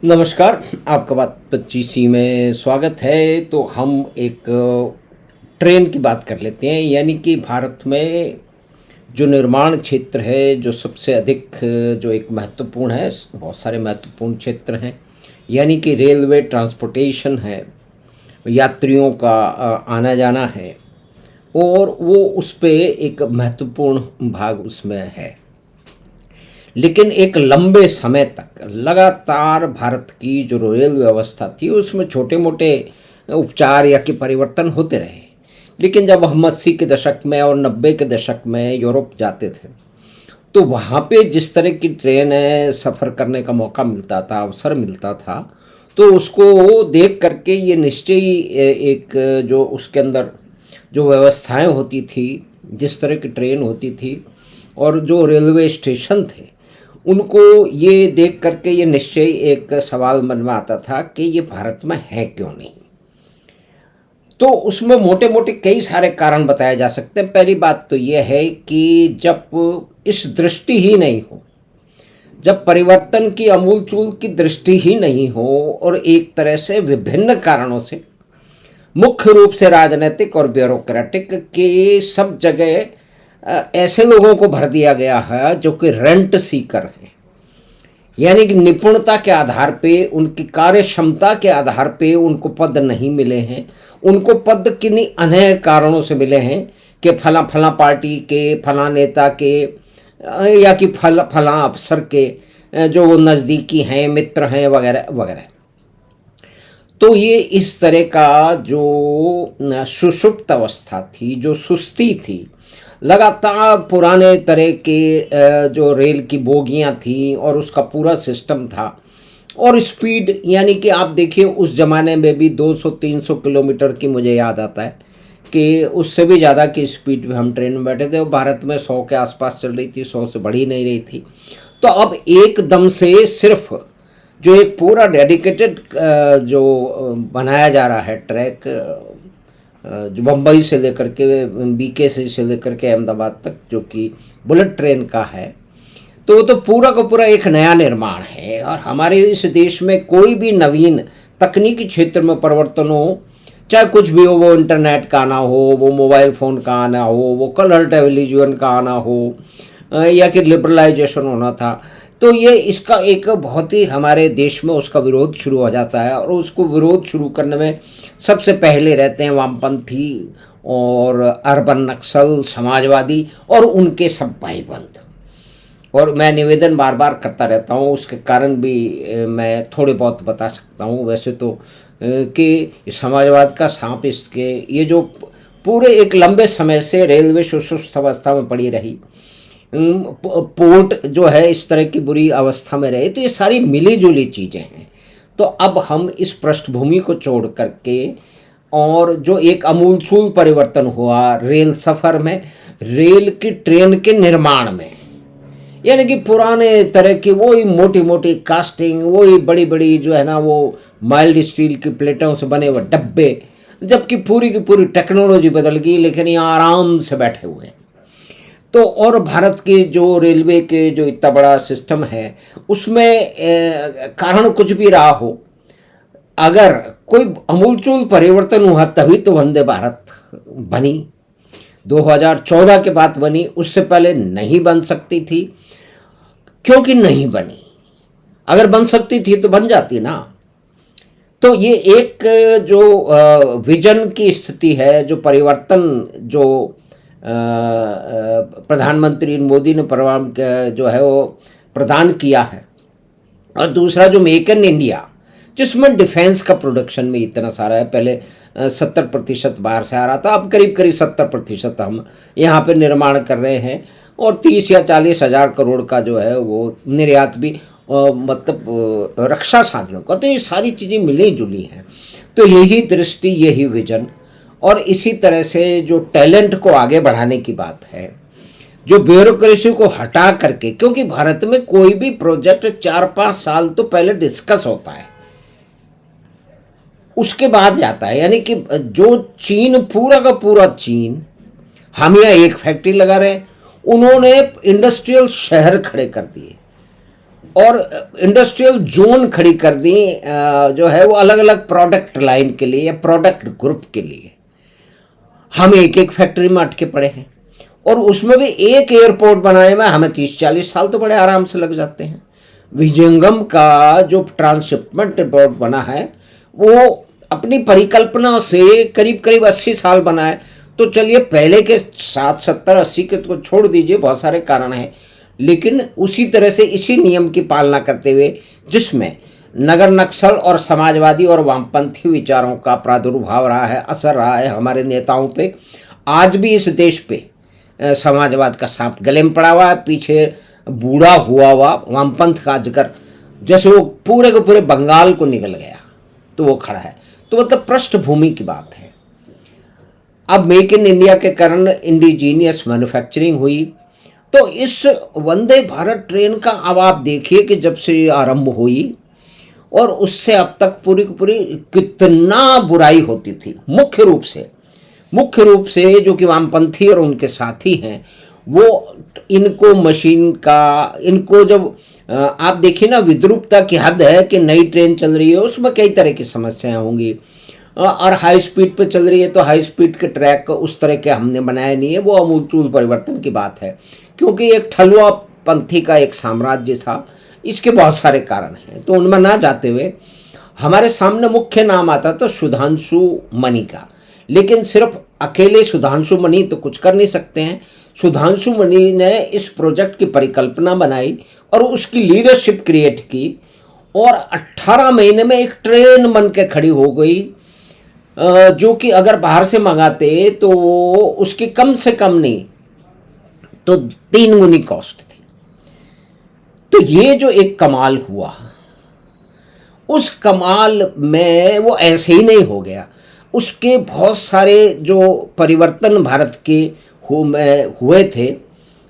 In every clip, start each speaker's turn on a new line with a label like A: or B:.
A: नमस्कार, आपका बात 25वीं में स्वागत है। तो हम एक ट्रेन की बात कर लेते हैं, यानी कि भारत में जो निर्माण क्षेत्र है, जो सबसे अधिक जो एक महत्वपूर्ण है, बहुत सारे महत्वपूर्ण क्षेत्र हैं, यानी कि रेलवे ट्रांसपोर्टेशन है, यात्रियों का आना-जाना है और वो उस पे एक महत्वपूर्ण भाग उसमें है। लेकिन एक लंबे समय तक लगातार भारत की जो रेल व्यवस्था थी उसमें छोटे मोटे उपचार या कि परिवर्तन होते रहे। लेकिन जब हम 80 के दशक में और 90 के दशक में यूरोप जाते थे तो वहाँ पे जिस तरह की ट्रेन सफ़र करने का मौका मिलता था, अवसर मिलता था, तो उसको देख करके ये निश्चय ही एक जो उसके अंदर जो व्यवस्थाएं होती थी, जिस तरह की ट्रेन होती थी और जो रेलवे स्टेशन थे, उनको ये देख करके ये निश्चय एक सवाल मन में आता था कि ये भारत में है क्यों नहीं। तो उसमें मोटे मोटे कई सारे कारण बताए जा सकते हैं। पहली बात तो ये है कि जब इस दृष्टि ही नहीं हो, जब परिवर्तन की अमूलचूल की दृष्टि ही नहीं हो और एक तरह से विभिन्न कारणों से, मुख्य रूप से राजनीतिक और ब्यूरोक्रेटिक के सब जगह ऐसे लोगों को भर दिया गया है जो कि रेंट सीकर हैं, यानी कि निपुणता के आधार पे, उनकी कार्य क्षमता के आधार पे उनको पद नहीं मिले हैं। उनको पद किन्हीं अनेक कारणों से मिले हैं कि फला फला पार्टी के, फला नेता के या कि फला अफसर के जो वो नज़दीकी हैं, मित्र हैं वगैरह वगैरह। तो ये इस तरह का जो सुषुप्त अवस्था थी, जो सुस्ती थी, लगातार पुराने तरह के जो रेल की बोगियां थी और उसका पूरा सिस्टम था और स्पीड, यानी कि आप देखिए उस ज़माने में भी 200-300 किलोमीटर की, मुझे याद आता है कि उससे भी ज़्यादा की स्पीड में हम ट्रेन में बैठे थे और भारत में 100 के आसपास चल रही थी, 100 से बढ़ी नहीं रही थी। तो अब एकदम से सिर्फ जो एक पूरा डेडिकेटेड जो बनाया जा रहा है ट्रैक, जो बम्बई से लेकर के बीके से लेकर के अहमदाबाद तक, जो कि बुलेट ट्रेन का है, तो वो तो पूरा का पूरा एक नया निर्माण है। और हमारे इस देश में कोई भी नवीन तकनीकी क्षेत्र में परिवर्तन हो, चाहे कुछ भी हो, वो इंटरनेट का आना हो, वो मोबाइल फ़ोन का आना हो, वो कलर टेलीविजन का आना हो, या कि लिबरलाइजेशन होना था, तो ये इसका एक बहुत ही हमारे देश में उसका विरोध शुरू हो जाता है। और उसको विरोध शुरू करने में सबसे पहले रहते हैं वामपंथी और अर्बन नक्सल, समाजवादी और उनके सब भाईबंद। और मैं निवेदन बार बार करता रहता हूँ, उसके कारण भी मैं थोड़े बहुत बता सकता हूँ वैसे तो, कि समाजवाद का सांप इसके ये जो पूरे एक लंबे समय से रेलवे सुस्त अवस्था में पड़ी रही, पोर्ट जो है इस तरह की बुरी अवस्था में रहे, तो ये सारी मिली जुली चीज़ें हैं। तो अब हम इस पृष्ठभूमि को छोड़ करके और जो एक अमूलचूल परिवर्तन हुआ रेल सफ़र में, रेल की ट्रेन के निर्माण में, यानी कि पुराने तरह की वही मोटी मोटी कास्टिंग, वही बड़ी बड़ी जो है ना वो माइल्ड स्टील की प्लेटों से बने हुए डब्बे, जबकि पूरी की पूरी टेक्नोलॉजी बदल गई, लेकिन यहाँ आराम से बैठे हुए हैं। तो और भारत के जो रेलवे के जो इतना बड़ा सिस्टम है उसमें कारण कुछ भी रहा हो, अगर कोई अमूलचूल परिवर्तन हुआ तभी तो वंदे भारत बनी। 2014 के बाद बनी, उससे पहले नहीं बन सकती थी। क्योंकि नहीं बनी, अगर बन सकती थी तो बन जाती ना। तो ये एक जो विजन की स्थिति है, जो परिवर्तन जो प्रधानमंत्री मोदी ने जो है वो प्रदान किया है। और दूसरा जो मेक इन इंडिया, जिसमें डिफेंस का प्रोडक्शन में इतना सारा है, पहले 70% बाहर से आ रहा था, अब करीब करीब 70% हम यहाँ पे निर्माण कर रहे हैं और 30 या 40 हज़ार करोड़ का जो है वो निर्यात भी मतलब रक्षा साधनों का। तो ये सारी चीज़ें मिली जुली हैं। तो यही दृष्टि, यही विजन और इसी तरह से जो टैलेंट को आगे बढ़ाने की बात है, जो ब्यूरोक्रेसी को हटा करके, क्योंकि भारत में कोई भी प्रोजेक्ट 4-5 साल तो पहले डिस्कस होता है, उसके बाद जाता है। यानी कि जो चीन, पूरा का पूरा चीन, हम यहाँ एक फैक्ट्री लगा रहे हैं, उन्होंने इंडस्ट्रियल शहर खड़े कर दिए। और इंडस्ट्रियल जोन खड़ी कर दी, जो है वो अलग अलग प्रोडक्ट लाइन के लिए या प्रोडक्ट ग्रुप के लिए। हम एक एक फैक्ट्री में अटके पड़े हैं और उसमें भी एक एयरपोर्ट बनाने में हमें 30-40 साल तो बड़े आराम से लग जाते हैं। विजयंगम का जो ट्रांसशिपमेंट एयरपोर्ट बना है वो अपनी परिकल्पना से करीब करीब 80 साल बना है। तो चलिए पहले के 60-70-80 के तो छोड़ दीजिए, बहुत सारे कारण हैं, लेकिन उसी तरह से इसी नियम की पालना करते हुए, जिसमें नगर नक्सल और समाजवादी और वामपंथी विचारों का प्रादुर्भाव रहा है, असर रहा है हमारे नेताओं पे। आज भी इस देश पे समाजवाद का सांप गले में पड़ा हुआ है, पीछे बूढ़ा हुआ वामपंथ का अजगर जैसे वो पूरे के पूरे बंगाल को निगल गया तो वो खड़ा है। तो मतलब पृष्ठभूमि की बात है। अब मेक इन इंडिया के कारण इंडिजीनियस मैन्युफैक्चरिंग हुई। तो इस वंदे भारत ट्रेन का अब आप देखिए कि जब से आरंभ हुई और उससे अब तक पूरी की पूरी कितना बुराई होती थी। मुख्य रूप से जो कि वामपंथी और उनके साथी हैं, वो इनको मशीन का, इनको जब आप देखिए ना, विद्रूपता की हद है कि नई ट्रेन चल रही है उसमें कई तरह की समस्याएं होंगी, और हाई स्पीड पे चल रही है तो हाई स्पीड के ट्रैक उस तरह के हमने बनाए नहीं है। वो अमूलचूल परिवर्तन की बात है, क्योंकि एक ठलुआ पंथी का एक साम्राज्य था। इसके बहुत सारे कारण हैं, तो उनमें ना जाते हुए हमारे सामने मुख्य नाम आता था सुधांशु मणि का। लेकिन सिर्फ अकेले सुधांशु मणि तो कुछ कर नहीं सकते हैं। सुधांशु मणि ने इस प्रोजेक्ट की परिकल्पना बनाई और उसकी लीडरशिप क्रिएट की, और 18 महीने में एक ट्रेन बन के खड़ी हो गई, जो कि अगर बाहर से मंगाते तो उसकी कम से कम नहीं तो 3 गुनी कॉस्ट थी। तो ये जो एक कमाल हुआ, उस कमाल में वो ऐसे ही नहीं हो गया। उसके बहुत सारे जो परिवर्तन भारत के हुए थे,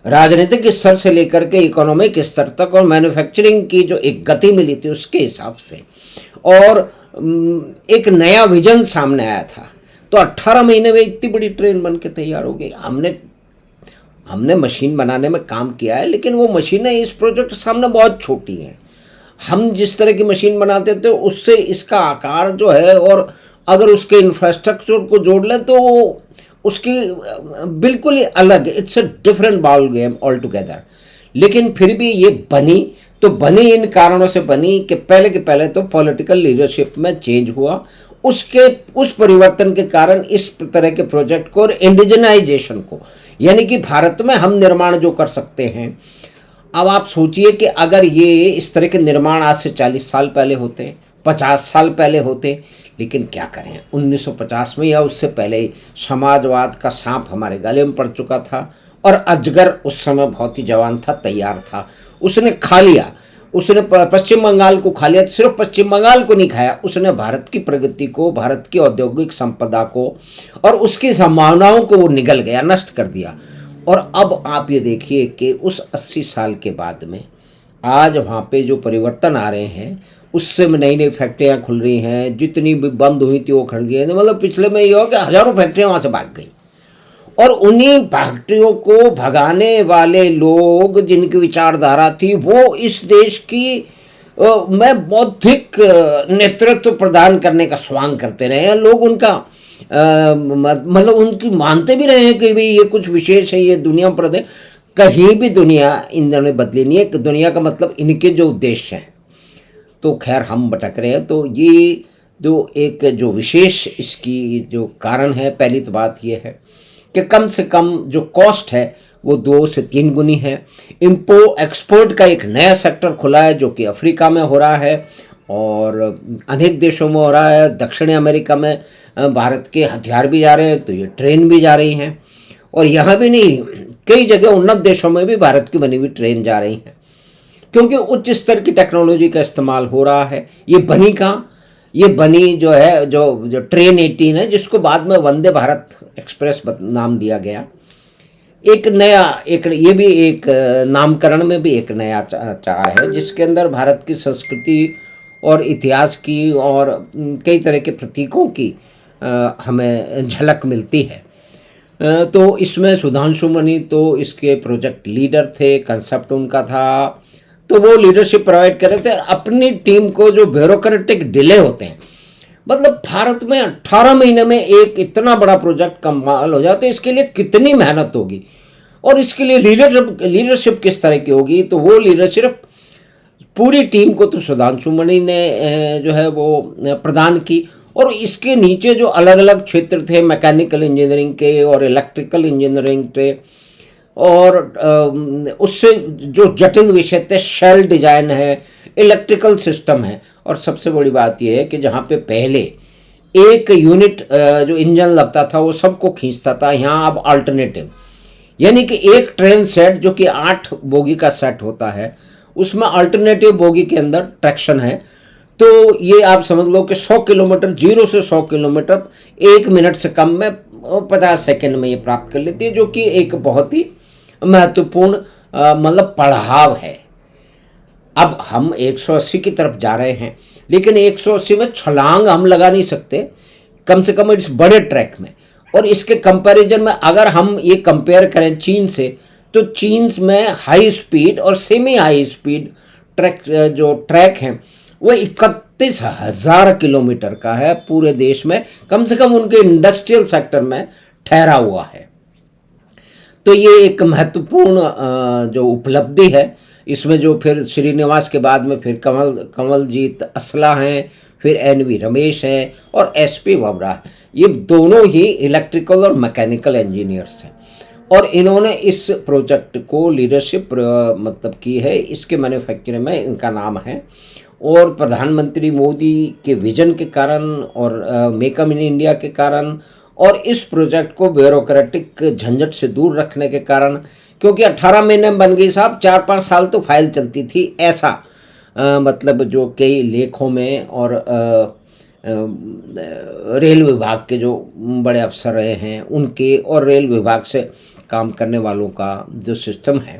A: राजनीतिक स्तर से लेकर के इकोनॉमिक स्तर तक, और मैन्युफैक्चरिंग की जो एक गति मिली थी उसके हिसाब से, और एक नया विजन सामने आया था। तो 18 महीने में इतनी बड़ी ट्रेन बन के तैयार हो गई। हमने मशीन बनाने में काम किया है, लेकिन वो मशीनें इस प्रोजेक्ट सामने बहुत छोटी हैं। हम जिस तरह की मशीन बनाते थे उससे इसका आकार जो है, और अगर उसके इंफ्रास्ट्रक्चर को जोड़ लें तो उसकी बिल्कुल ही अलग, it's a different ball game all together. लेकिन फिर भी ये बनी, तो बनी इन कारणों से बनी कि पहले के पहले तो पॉलिटिकल लीडरशिप में चेंज हुआ। उस परिवर्तन के कारण इस तरह के प्रोजेक्ट को और इंडिजनाइजेशन को, यानी कि भारत में हम निर्माण जो कर सकते हैं। अब आप सोचिए कि अगर ये इस तरह के निर्माण आज से 40 साल पहले होते, 50 साल पहले होते, लेकिन क्या करें, 1950 में या उससे पहले समाजवाद का सांप हमारे गले में पड़ चुका था, और अजगर उस समय बहुत ही जवान था, तैयार था। उसने खा लिया, उसने पश्चिम बंगाल को खा लिया। सिर्फ पश्चिम बंगाल को नहीं खाया, उसने भारत की प्रगति को, भारत की औद्योगिक संपदा को और उसकी संभावनाओं को वो निगल गया, नष्ट कर दिया। और अब आप ये देखिए कि उस 80 साल के बाद में आज वहाँ पे जो परिवर्तन आ रहे हैं, उससे में नई नई फैक्ट्रियाँ खुल रही हैं। जितनी भी बंद हुई थी वो खड़ गई हैं। मतलब पिछले में ये हो कि हज़ारों फैक्ट्रियाँ वहाँ से भाग गई, और उन्हीं फैक्ट्रियों को भगाने वाले लोग जिनकी विचारधारा थी वो इस देश की में बौद्धिक नेतृत्व प्रदान करने का स्वांग करते रहे हैं। लोग उनका मतलब उनकी मानते भी रहे हैं कि भाई ये कुछ विशेष है, ये दुनिया पर है। कहीं भी दुनिया इन दिनों बदली नहीं है। दुनिया का मतलब इनके जो उद्देश्य हैं, तो खैर हम भटक रहे हैं। तो ये जो विशेष इसकी जो कारण है, पहली तो बात ये है कि कम से कम जो कॉस्ट है वो 2 से 3 गुनी है। एक्सपोर्ट का एक नया सेक्टर खुला है जो कि अफ्रीका में हो रहा है और अनेक देशों में हो रहा है। दक्षिणी अमेरिका में भारत के हथियार भी जा रहे हैं, तो ये ट्रेन भी जा रही हैं। और यहाँ भी नहीं, कई जगह उन्नत देशों में भी भारत की बनी हुई ट्रेन जा रही हैं, क्योंकि उच्च स्तर की टेक्नोलॉजी का इस्तेमाल हो रहा है। ये बनी कहाँ? ये बनी जो है जो ट्रेन 18 है, जिसको बाद में वंदे भारत एक्सप्रेस नाम दिया गया। एक नया ये भी एक नामकरण में भी एक नया चाह है, जिसके अंदर भारत की संस्कृति और इतिहास की और कई तरह के प्रतीकों की हमें झलक मिलती है। तो इसमें सुधांशु मणि तो इसके प्रोजेक्ट लीडर थे, कंसेप्ट उनका था। तो वो लीडरशिप प्रोवाइड कर रहे थे। अपनी टीम को जो ब्यूरोक्रेटिक डिले होते हैं, मतलब भारत में 18 महीने में एक इतना बड़ा प्रोजेक्ट कमाल हो जाता है, इसके लिए कितनी मेहनत होगी और इसके लिए लीडरशिप किस तरह की होगी। तो वो लीडरशिप पूरी टीम को तो सुधांशु मणि ने जो है वो प्रदान की, और इसके नीचे जो अलग अलग क्षेत्र थे, मैकेनिकल इंजीनियरिंग के और इलेक्ट्रिकल इंजीनियरिंग के, और उससे जो जटिल विषय थे, शेल डिजाइन है, इलेक्ट्रिकल सिस्टम है, और सबसे बड़ी बात यह है कि जहाँ पे पहले एक यूनिट जो इंजन लगता था वो सबको खींचता था, यहाँ अब अल्टरनेटिव, यानी कि एक ट्रेन सेट जो कि 8 बोगी का सेट होता है, उसमें अल्टरनेटिव बोगी के अंदर ट्रैक्शन है। तो ये आप समझ लो कि 100 किलोमीटर, 0 से 100 किलोमीटर 1 मिनट से कम में 50 सेकंड में ये प्राप्त कर लेती है, जो कि एक बहुत ही महत्वपूर्ण मतलब पड़ाव है। अब हम 180 की तरफ जा रहे हैं, लेकिन 180 में छलांग हम लगा नहीं सकते, कम से कम इस बड़े ट्रैक में। और इसके कंपैरिजन में अगर हम ये कंपेयर करें चीन से, तो चीन में हाई स्पीड और सेमी हाई स्पीड जो ट्रैक हैं वो 31,000 किलोमीटर का है पूरे देश में, कम से कम उनके इंडस्ट्रियल सेक्टर में ठहरा हुआ है। तो ये एक महत्वपूर्ण जो उपलब्धि है। इसमें जो फिर श्रीनिवास के बाद में फिर कमलजीत असला हैं, फिर एनवी रमेश हैं और एसपी वबरा हैं। ये दोनों ही इलेक्ट्रिकल और मैकेनिकल इंजीनियर्स हैं, और इन्होंने इस प्रोजेक्ट को लीडरशिप मतलब की है। इसके मैन्युफैक्चरिंग में इनका नाम है, और प्रधानमंत्री मोदी के विजन के कारण और मेक इन इंडिया के कारण, और इस प्रोजेक्ट को ब्यूरोक्रेटिक झंझट से दूर रखने के कारण, क्योंकि 18 महीने में बन गई साहब, 4-5 साल तो फाइल चलती थी, ऐसा मतलब जो कई लेखों में और रेल विभाग के जो बड़े अफसर रहे हैं उनके, और रेल विभाग से काम करने वालों का जो सिस्टम है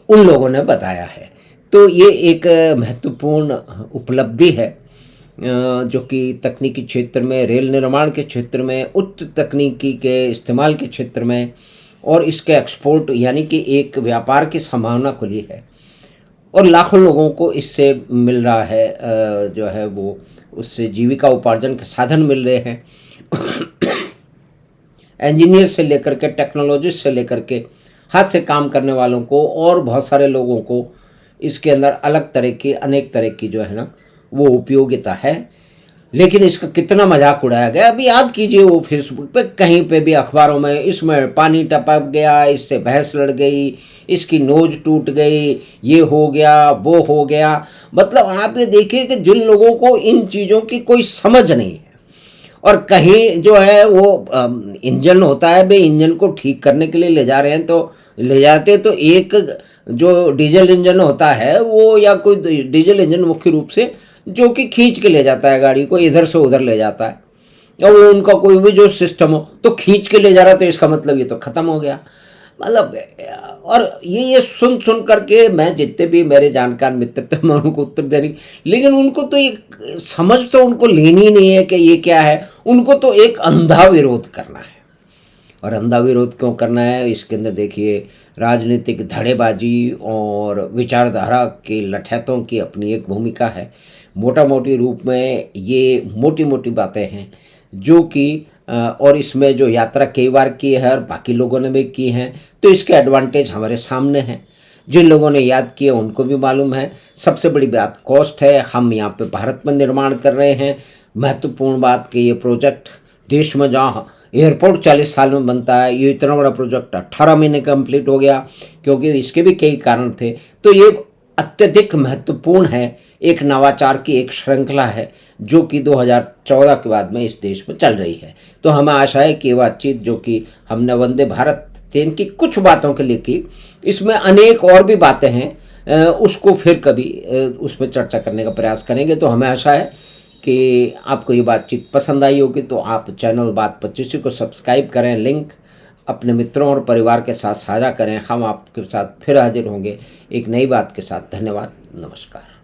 A: उन लोगों ने बताया है। तो ये एक महत्वपूर्ण उपलब्धि है जो कि तकनीकी क्षेत्र में, रेल निर्माण के क्षेत्र में, उच्च तकनीकी के इस्तेमाल के क्षेत्र में, और इसके एक्सपोर्ट यानी कि एक व्यापार की संभावना खुली है, और लाखों लोगों को इससे मिल रहा है जो है वो उससे जीविका उपार्जन के साधन मिल रहे हैं। इंजीनियर से लेकर के, टेक्नोलॉजिस्ट से लेकर के, हाथ से काम करने वालों को, और बहुत सारे लोगों को इसके अंदर अलग तरह की, अनेक तरह की जो है ना वो उपयोगिता है। लेकिन इसका कितना मजाक उड़ाया गया। अभी याद कीजिए वो फेसबुक पे, कहीं पे भी अखबारों में, इसमें पानी टपक गया, इससे भैंस लड़ गई, इसकी नोज टूट गई, ये हो गया, वो हो गया। मतलब आप ये देखिए कि जिन लोगों को इन चीज़ों की कोई समझ नहीं है, और कहीं जो है वो इंजन होता है, भाई इंजन को ठीक करने के लिए ले जा रहे हैं, तो ले जाते तो एक जो डीजल इंजन होता है वो, या कोई डीजल इंजन मुख्य रूप से जो कि खींच के ले जाता है गाड़ी को, इधर से उधर ले जाता है, या वो उनका कोई भी जो सिस्टम हो तो खींच के ले जा रहा है, तो इसका मतलब ये तो ख़त्म हो गया। मतलब और ये सुन सुन करके मैं, जितने भी मेरे जानकार मित्र थे, मैं उनको उत्तर देने, लेकिन उनको तो ये समझ तो उनको लेनी नहीं है कि ये क्या है। उनको तो एक अंधा विरोध करना है, और अंधा विरोध क्यों करना है, इसके अंदर देखिए राजनीतिक धड़ेबाजी और विचारधारा के लठैतों की अपनी एक भूमिका है। मोटा मोटी रूप में ये मोटी मोटी बातें हैं जो कि और इसमें जो यात्रा कई बार की है और बाकी लोगों ने भी की हैं, तो इसके एडवांटेज हमारे सामने हैं। जिन लोगों ने याद किया उनको भी मालूम है। सबसे बड़ी बात कॉस्ट है। हम यहाँ पे भारत में निर्माण कर रहे हैं। महत्वपूर्ण बात कि ये प्रोजेक्ट देश में जहाँ एयरपोर्ट 40 साल में बनता है, ये इतना बड़ा प्रोजेक्ट 18 महीने कंप्लीट हो गया, क्योंकि इसके भी कई कारण थे। तो ये अत्यधिक महत्वपूर्ण है, एक नवाचार की एक श्रृंखला है जो कि 2014 के बाद में इस देश में चल रही है। तो हमें आशा है कि बातचीत जो कि हमने वंदे भारत ट्रेन की कुछ बातों के लिए की, इसमें अनेक और भी बातें हैं, उसको फिर कभी उसमें चर्चा करने का प्रयास करेंगे। तो हमें आशा है कि आपको ये बातचीत पसंद आई होगी। तो आप चैनल बात 25 को सब्सक्राइब करें, लिंक अपने मित्रों और परिवार के साथ साझा करें। हम आपके साथ फिर हाजिर होंगे एक नई बात के साथ। धन्यवाद, नमस्कार।